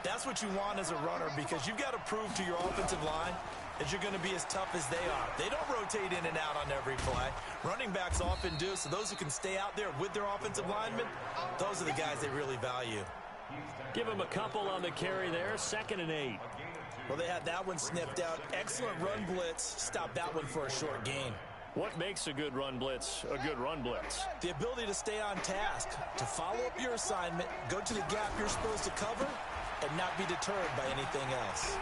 Speaker 5: That's what you want as a runner, because you've got to prove to your offensive line that you're going to be as tough as they are. They don't rotate in and out on every play. Running backs often do, so those who can stay out there with their offensive linemen, those are the guys they really value.
Speaker 1: Give him a couple on the carry there, 2nd and 8.
Speaker 5: Well, they had that one sniffed out. Excellent run blitz. Stop that one for a short gain.
Speaker 1: What makes a good run blitz a good run blitz?
Speaker 5: The ability to stay on task, to follow up your assignment, go to the gap you're supposed to cover, and not be deterred by anything else.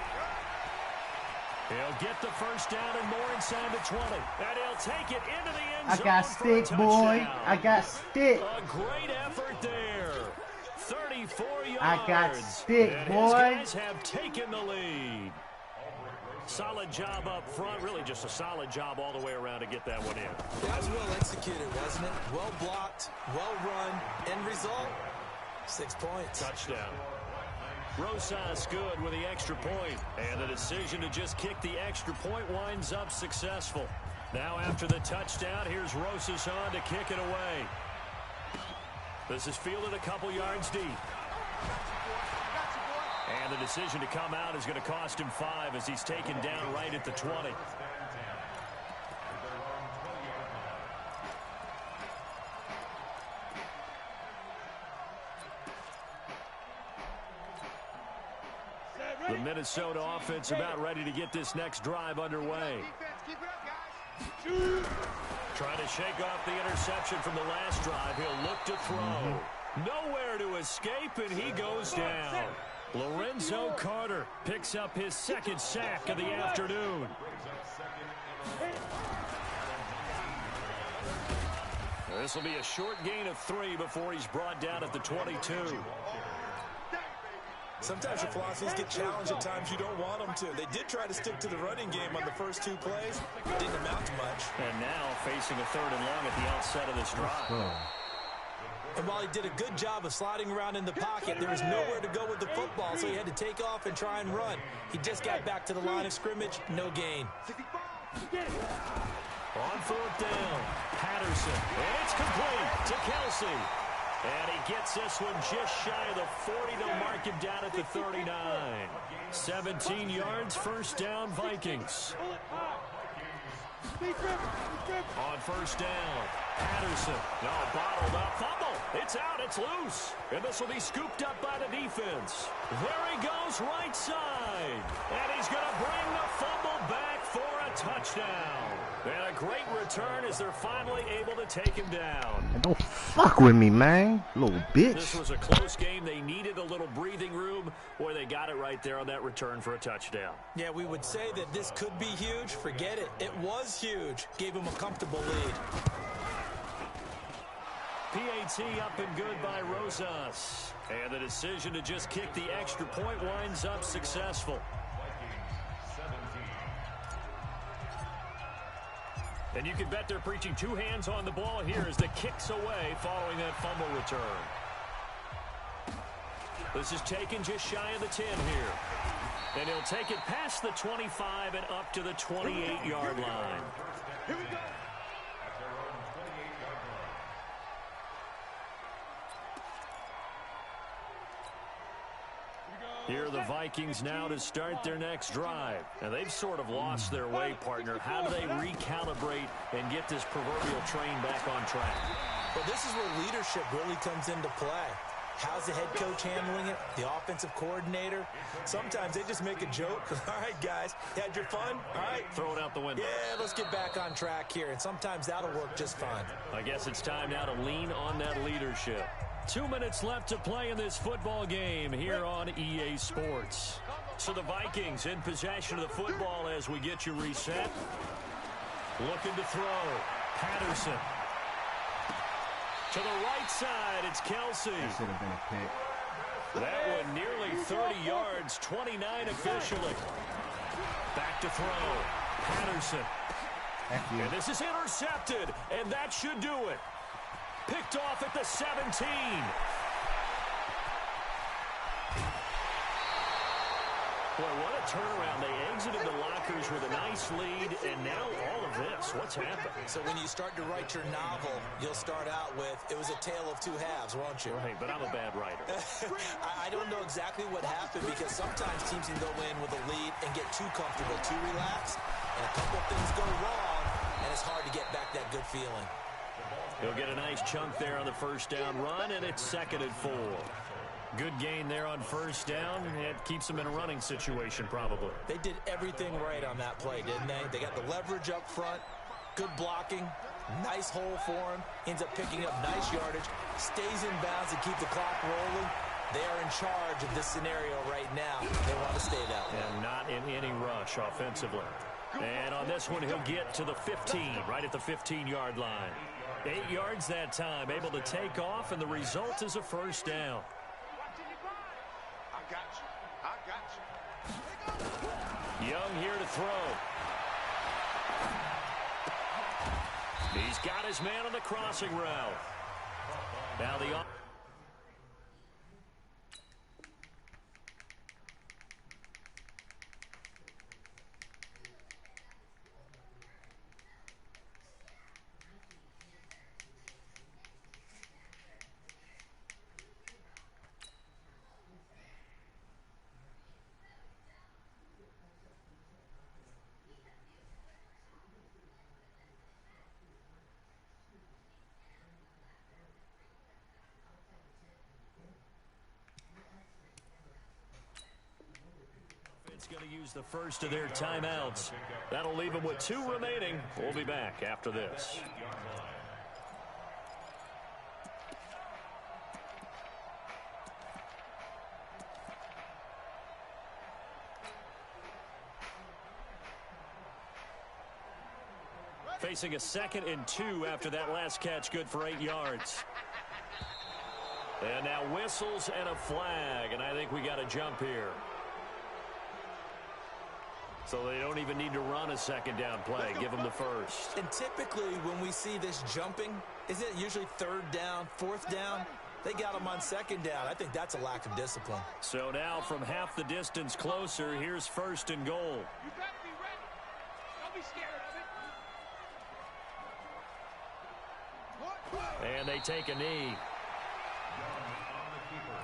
Speaker 1: He'll get the first down and more inside the 20. And he'll take it into the end
Speaker 3: I
Speaker 1: zone
Speaker 3: got
Speaker 1: for a
Speaker 3: stick, boy.
Speaker 1: touchdown.
Speaker 3: I got stick.
Speaker 1: A great effort there. 34 yards.
Speaker 3: I got stick,
Speaker 1: and
Speaker 3: boy.
Speaker 1: His guys have taken the lead. Solid job up front. Really just a solid job all the way around to get that one in.
Speaker 5: That was well executed, wasn't it? Well blocked, well run. End result, 6 points.
Speaker 1: Touchdown. Rosas good with the extra point. And the decision to just kick the extra point winds up successful. Now after the touchdown, here's Rosas on to kick it away. This is fielded a couple yards deep. And the decision to come out is going to cost him 5 as he's taken down right at the 20. The Minnesota offense about ready to get this next drive underway. Trying to shake off the interception from the last drive. He'll look to throw. Nowhere to escape, and he goes down. Lorenzo Carter picks up his second sack of the afternoon. This will be a short gain of 3 before he's brought down at the 22.
Speaker 5: Sometimes your philosophies get challenged at times you don't want them to. They did try to stick to the running game on the first 2 plays. Didn't amount to much.
Speaker 1: And now facing a 3rd and long at the outset of this drive.
Speaker 5: And while he did a good job of sliding around in the pocket, there was nowhere to go with the football, so he had to take off and try and run. He just got back to the line of scrimmage, no gain.
Speaker 1: On 4th down, Patterson. And it's complete to Kelsey. And he gets this one just shy of the 40. They'll mark him down at the 39. 17 yards, 1st down, Vikings. On 1st down, Patterson. No, bottled up. Fumble. It's out. It's loose. And this will be scooped up by the defense. There he goes, right side. And he's going to bring the fumble back for a touchdown. And a great return as they're finally able to take him down.
Speaker 3: And don't fuck with me, man. Little bitch.
Speaker 1: This was a close game. They needed a little breathing room, where they got it right there on that return for a touchdown.
Speaker 5: Yeah, we would say that this could be huge. Forget it. It was huge. Gave him a comfortable lead.
Speaker 1: PAT up and good by Rosas. And the decision to just kick the extra point winds up successful. And you can bet they're preaching 2 hands on the ball here as the kick's away following that fumble return. This is taken just shy of the 10 here. And he'll take it past the 25 and up to the 28-yard line.
Speaker 8: Here we go.
Speaker 1: Here are the Vikings now to start their next drive. And they've sort of lost their way, partner. How do they recalibrate and get this proverbial train back on track?
Speaker 5: Well, this is where leadership really comes into play. How's the head coach handling it? The offensive coordinator? Sometimes they just make a joke. All right, guys, you had your fun? All right.
Speaker 1: Throw it out the window.
Speaker 5: Yeah, let's get back on track here. And sometimes that'll work just fine.
Speaker 1: I guess it's time now to lean on that leadership. 2 minutes left to play in this football game here on EA Sports. So the Vikings in possession of the football as we get you reset. Looking to throw. Patterson. To the right side, it's Kelsey.
Speaker 3: That should have been a pick.
Speaker 1: That one nearly 30 yards, 29 officially. Back to throw. Patterson. And this is intercepted, and that should do it. Picked off at the 17. Boy, what a turnaround. They exited the lockers with a nice lead, and now all of this. What's happened?
Speaker 5: So when you start to write your novel, you'll start out with, it was a tale of 2 halves, won't you?
Speaker 1: Right, but I'm a bad writer.
Speaker 5: I don't know exactly what happened because sometimes teams can go in with a lead and get too comfortable, too relaxed, and a couple things go wrong, and it's hard to get back that good feeling.
Speaker 1: He'll get a nice chunk there on the 1st down run, and it's 2nd and 4. Good gain there on 1st down. It keeps them in a running situation, probably.
Speaker 5: They did everything right on that play, didn't they? They got the leverage up front, good blocking, nice hole for him, ends up picking up nice yardage, stays in bounds to keep the clock rolling. They are in charge of this scenario right now. They want to stay that way.
Speaker 1: And not in any rush offensively. And on this one, he'll get to the 15, right at the 15-yard line. 8 yards that time, able to take off, and the result is a 1st down.
Speaker 8: I got you. I got you.
Speaker 1: Young here to throw. He's got his man on the crossing route. Now the use the first of their timeouts. That'll leave them with 2 remaining. We'll be back after this. Facing a 2nd and 2 after that last catch, good for 8 yards. And now whistles and a flag, and I think we got a jump here. So they don't even need to run a 2nd down play. Give them the first.
Speaker 5: And typically when we see this jumping, isn't it usually 3rd down, 4th down? They got them on 2nd down. I think that's a lack of discipline.
Speaker 1: So now from half the distance closer, here's 1st and goal.
Speaker 8: You better be ready. Don't be scared of it.
Speaker 1: And they take a knee.
Speaker 6: On the keeper.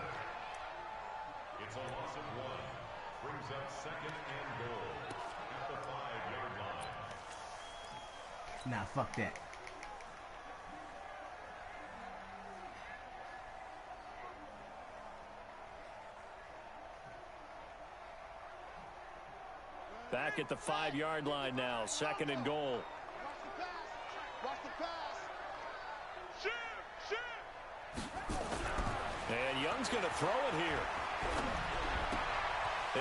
Speaker 6: It's a loss of 1. Brings up 2nd and goal at the 5-yard line.
Speaker 3: Nah, fuck that.
Speaker 1: Back at the 5-yard line now. 2nd and goal.
Speaker 4: Watch the pass. Watch the pass.
Speaker 1: And Young's going to throw it here.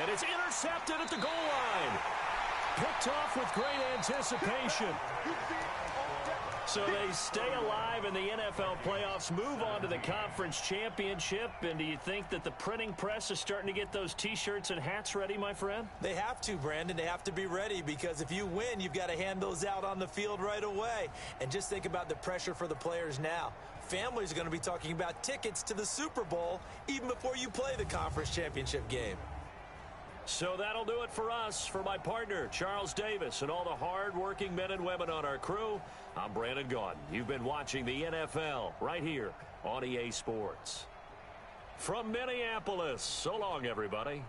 Speaker 1: And it's intercepted at the goal line. Picked off with great anticipation. So they stay alive in the NFL playoffs, move on to the conference championship. And do you think that the printing press is starting to get those T-shirts and hats ready, my friend?
Speaker 5: They have to, Brandon. They have to be ready because if you win, you've got to hand those out on the field right away. And just think about the pressure for the players now. Families are going to be talking about tickets to the Super Bowl even before you play the conference championship game.
Speaker 1: So that'll do it for us. For my partner, Charles Davis, and all the hard-working men and women on our crew, I'm Brandon Gaudin. You've been watching the NFL right here on EA Sports. From Minneapolis, so long, everybody.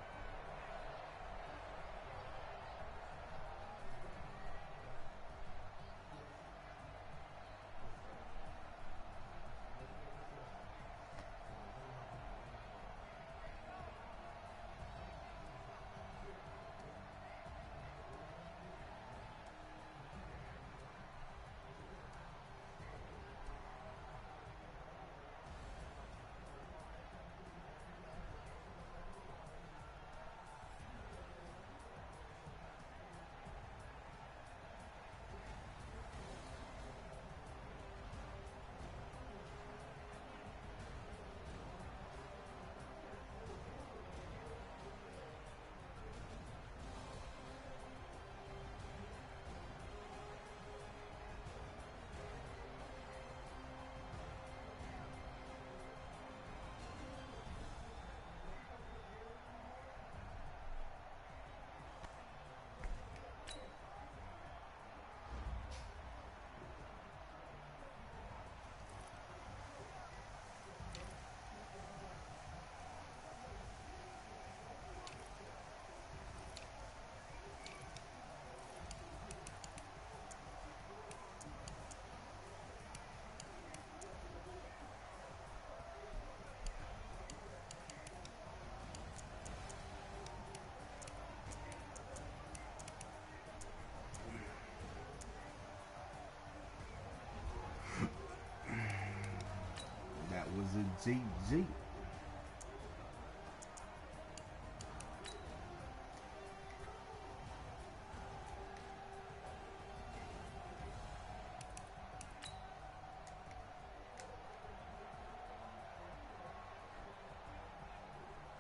Speaker 3: That was a GG.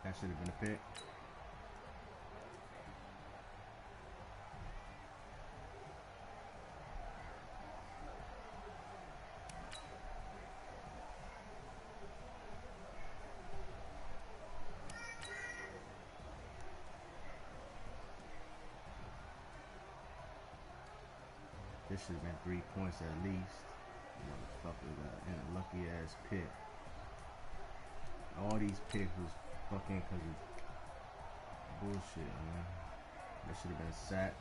Speaker 3: That should have been a pick. This should have been 3 points at least. Motherfucker got in a lucky ass pick. All these picks was fucking because of bullshit, man. That should have been a sack.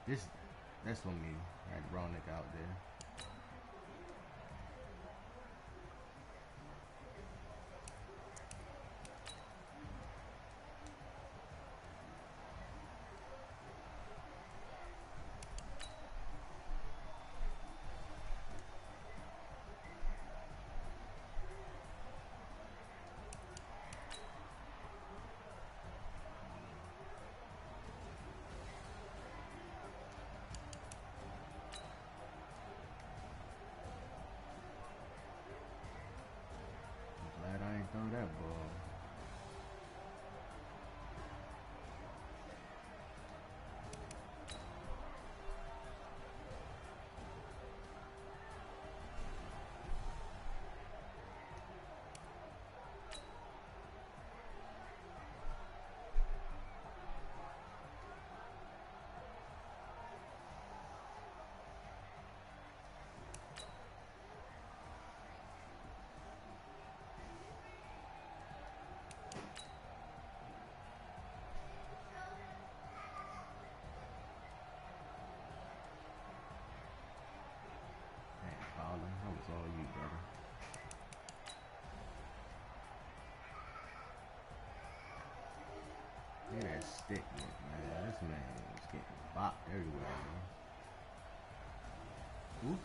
Speaker 3: That's on me. I had the wrong nigga out there. Glad I ain't throw that ball. That was all you, brother. Look at that stick, man. This man is getting bopped everywhere, man. Ooh.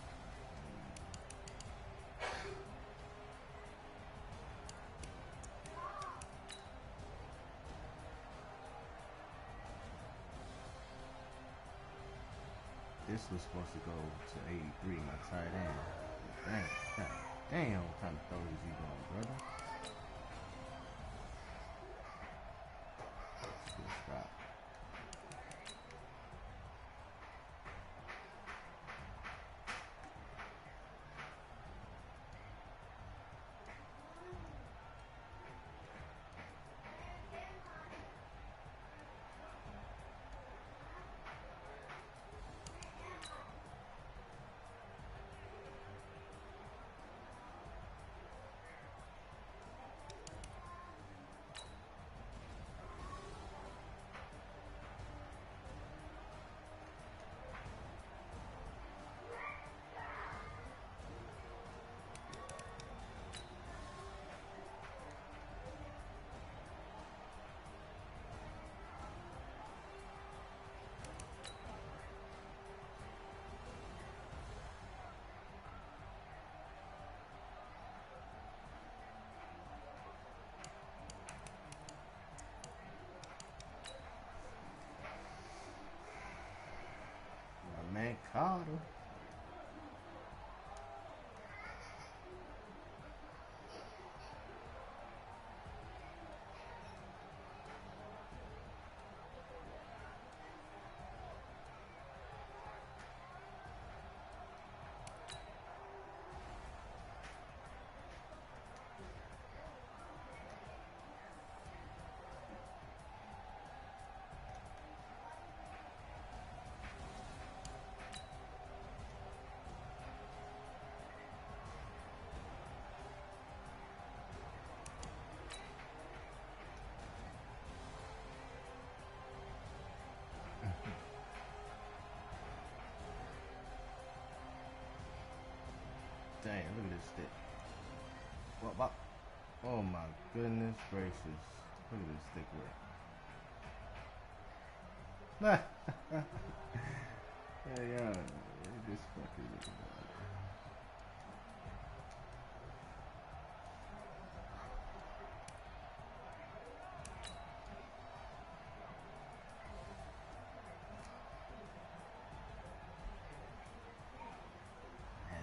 Speaker 3: This was supposed to go to 83, my tight end. Damn, what kind of throws you going, brother? Good stop. Man, Carter. Damn, look at this stick. What? Oh my goodness gracious. Look at this stick work. Yeah, this fucking looking bad.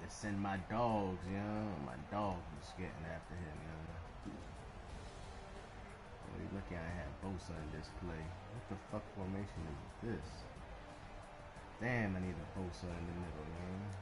Speaker 3: Send my dogs, you know. My dog was getting after him, you know. Oh, you lucky I had Bosa in this play. What the fuck formation is this? Damn, I need a Bosa in the middle, man.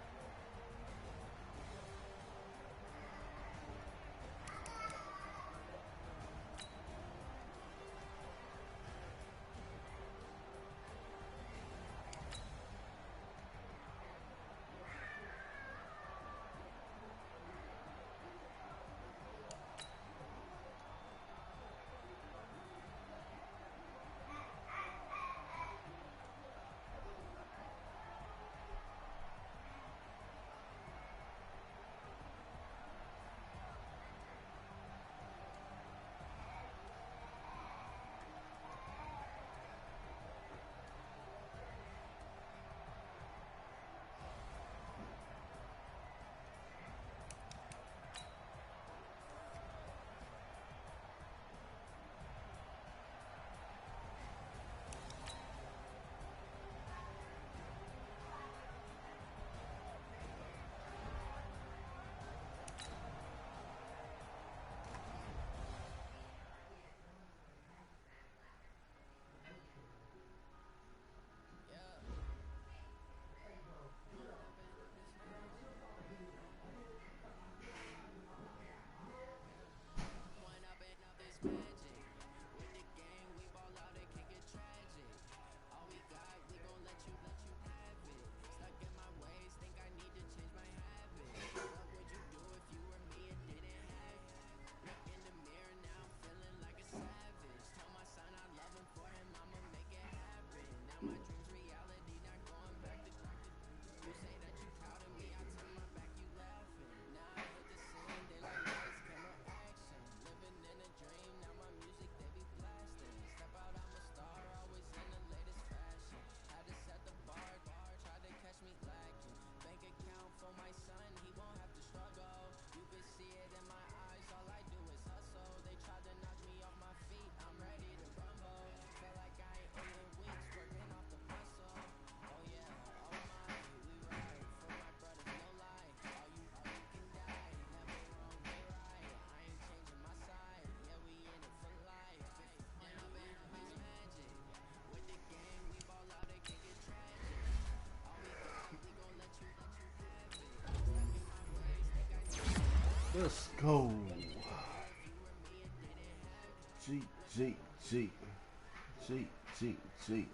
Speaker 3: Let's go. G, G, G. G, G, G.